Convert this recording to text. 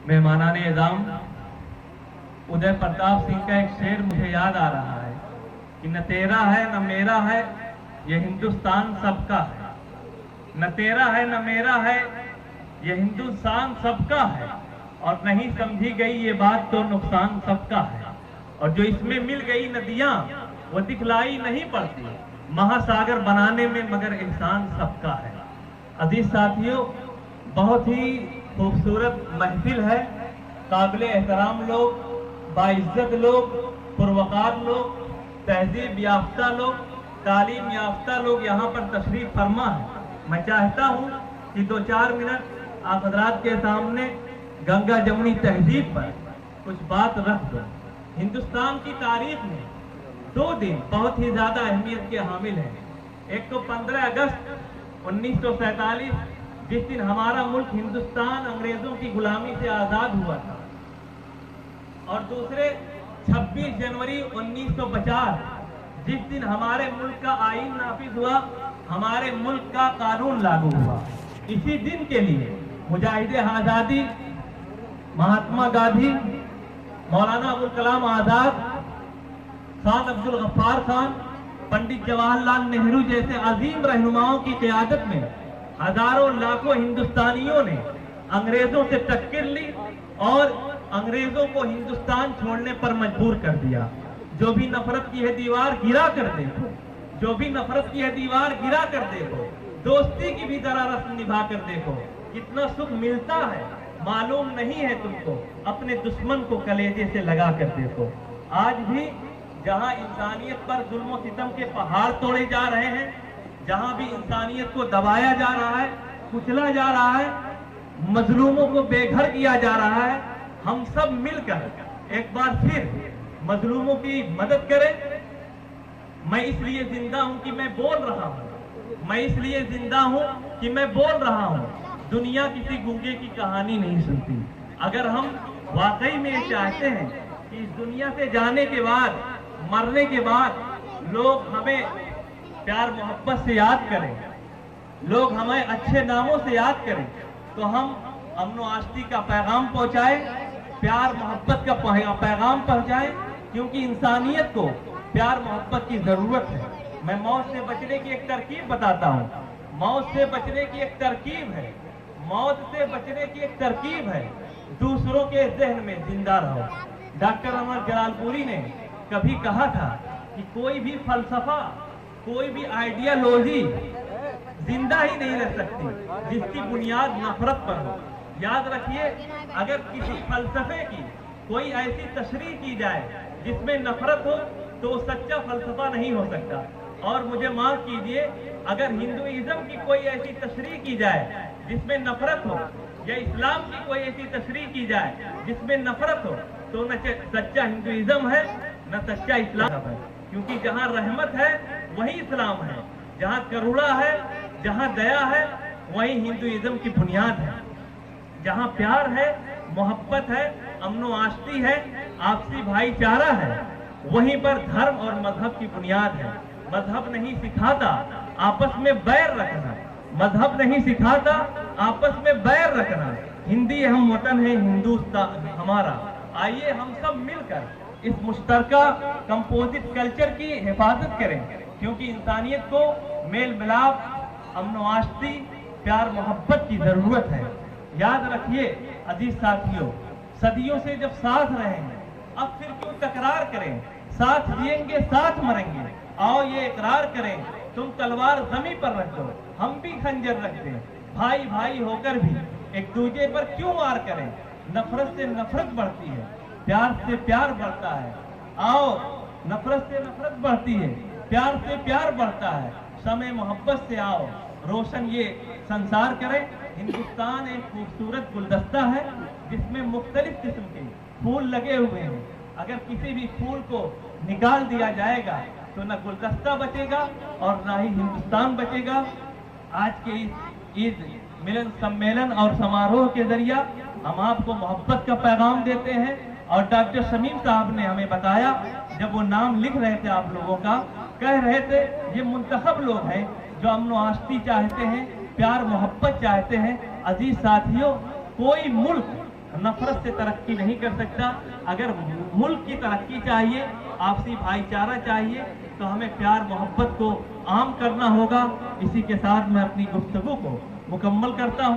मेहमानान एज़ाम उदय प्रताप सिंह का एक शेर मुझे याद आ रहा है कि न तेरा है न मेरा है, ये हिंदुस्तान सबका है। न तेरा है न मेरा है, ये हिंदुस्तान सबका है, और नहीं समझी गई ये बात तो नुकसान सबका है। और जो इसमें मिल गई नदियां वो दिखलाई नहीं पड़ती महासागर बनाने में, मगर इंसान सबका है। अजीज साथियों, बहुत ही खूबसूरत महफिल है। काबिल एहतराम लोग, बाइज्जत लोग, पुरवकार लोग, तहजीब याफ्ता लोग, तालीम याफ्ता लोग यहाँ पर तशरीफ फरमा है। मैं चाहता हूँ कि 2-4 मिनट आप हजरात के सामने गंगा जमुनी तहजीब पर कुछ बात रख दो। हिंदुस्तान की तारीख में 2 दिन बहुत ही ज्यादा अहमियत के हामिल हैं। एक तो 15 अगस्त 1947, जिस दिन हमारा मुल्क हिंदुस्तान अंग्रेजों की गुलामी से आजाद हुआ था, और दूसरे 26 जनवरी 1950, जिस दिन हमारे मुल्क का आईन नाफिज हुआ, हमारे मुल्क का कानून लागू हुआ। इसी दिन के लिए मुजाहिदे आजादी महात्मा गांधी, मौलाना अबुल कलाम आजाद, खान अब्दुल गफ्फार खान, पंडित जवाहरलाल नेहरू जैसे अजीम रहनुमाओं की क़यादत में हजारों लाखों हिंदुस्तानियों ने अंग्रेजों से टक्कर ली और अंग्रेजों को हिंदुस्तान छोड़ने पर मजबूर कर दिया। जो भी नफरत की है दीवार गिरा कर देखो, जो भी नफरत की है दीवार गिरा कर देखो, दोस्ती की भी जरा रस्म निभा कर देखो। कितना सुख मिलता है मालूम नहीं है तुमको, अपने दुश्मन को कलेजे से लगा कर देखो। आज भी जहां इंसानियत पर जुल्म सितम के पहाड़ तोड़े जा रहे हैं, जहां भी इंसानियत को दबाया जा रहा है, कुचला जा रहा है, मजलूमों को बेघर किया जा रहा है, हम सब मिलकर एक बार फिर मजलूमों की मदद करें। मैं इसलिए जिंदा हूं कि मैं बोल रहा हूं, मैं इसलिए जिंदा हूं कि मैं बोल रहा हूं। दुनिया किसी गूंगे की कहानी नहीं सुनती। अगर हम वाकई में चाहते हैं कि इस दुनिया से जाने के बाद, मरने के बाद लोग हमें प्यार मोहब्बत से याद करें, लोग हमें अच्छे नामों से याद करें, तो हम अमन आष्टी का पैगाम पहुंचाएं, प्यार मोहब्बत का पैगाम पहुंचाएं, क्योंकि इंसानियत को प्यार मोहब्बत की जरूरत है। मैं मौत से बचने की एक तरकीब बताता हूँ। मौत से बचने की एक तरकीब है, मौत से बचने की एक तरकीब है, दूसरों के जहन में जिंदा रहो। डॉक्टर अमर जलालपुरी ने कभी कहा था कि कोई भी फलसफा, कोई भी आइडियोलॉजी जिंदा ही नहीं रह सकती जिसकी बुनियाद नफरत पर हो। याद रखिए, अगर किसी फलसफे की कोई ऐसी तशरीह की जाए जिसमें नफरत हो तो वो सच्चा फलसफा नहीं हो सकता। और मुझे माफ कीजिए, अगर हिंदुइज्म की कोई ऐसी तशरीह की जाए जिसमें नफरत हो, या इस्लाम की कोई ऐसी तशरीह की जाए जिसमें नफरत हो, तो न सच्चा हिंदुइज्म है न सच्चा इस्लाम है। क्योंकि जहाँ रहमत है वही इस्लाम है, जहाँ करुणा है, जहाँ दया है, वही हिंदुइज्म की बुनियाद है। जहाँ प्यार है, मोहब्बत है, अमन आष्टी है, आपसी भाईचारा है, वहीं पर धर्म और मजहब की बुनियाद है। मजहब नहीं सिखाता आपस में बैर रखना, मजहब नहीं सिखाता आपस में बैर रखना। हिंदी हम वतन है हिंदुस्तान हमारा। आइए हम सब मिलकर इस मुश्तरका कंपोजिट कल्चर की हिफाजत करें, क्योंकि इंसानियत को मेल मिलाप, अमन आष्टी, प्यार मोहब्बत की जरूरत है। याद रखिए अजीज साथियों, सदियों से जब साथ रहे हैं, अब फिर क्यों तकरार करें। साथ जिएंगे साथ मरेंगे, आओ ये इकरार करें। तुम तलवार जमीन पर रख दो, हम भी खंजर रख दें। भाई भाई होकर भी एक दूसरे पर क्यों वार करें। नफरत से नफरत बढ़ती है, प्यार से प्यार बढ़ता है। आओ, नफरत से नफरत बढ़ती है, प्यार से प्यार बढ़ता है। समय मोहब्बत से आओ, रोशन ये संसार करें। हिंदुस्तान एक खूबसूरत गुलदस्ता है जिसमें मुख्तलिफ किस्म के फूल लगे हुए हैं। अगर किसी भी फूल को निकाल दिया जाएगा तो न गुलदस्ता बचेगा और न ही हिंदुस्तान बचेगा। आज के इस ईद मिलन सम्मेलन और समारोह के जरिए हम आपको मोहब्बत का पैगाम देते हैं। और डॉक्टर शमीम साहब ने हमें बताया, जब वो नाम लिख रहे थे आप लोगों का, कह रहे थे ये मुंतखब लोग हैं जो अमन आष्टी चाहते हैं, प्यार मोहब्बत चाहते हैं। अजीज साथियों, कोई मुल्क नफरत से तरक्की नहीं कर सकता। अगर मुल्क की तरक्की चाहिए, आपसी भाईचारा चाहिए, तो हमें प्यार मोहब्बत को आम करना होगा। इसी के साथ मैं अपनी गुफ्तगू को मुकम्मल करता हूँ।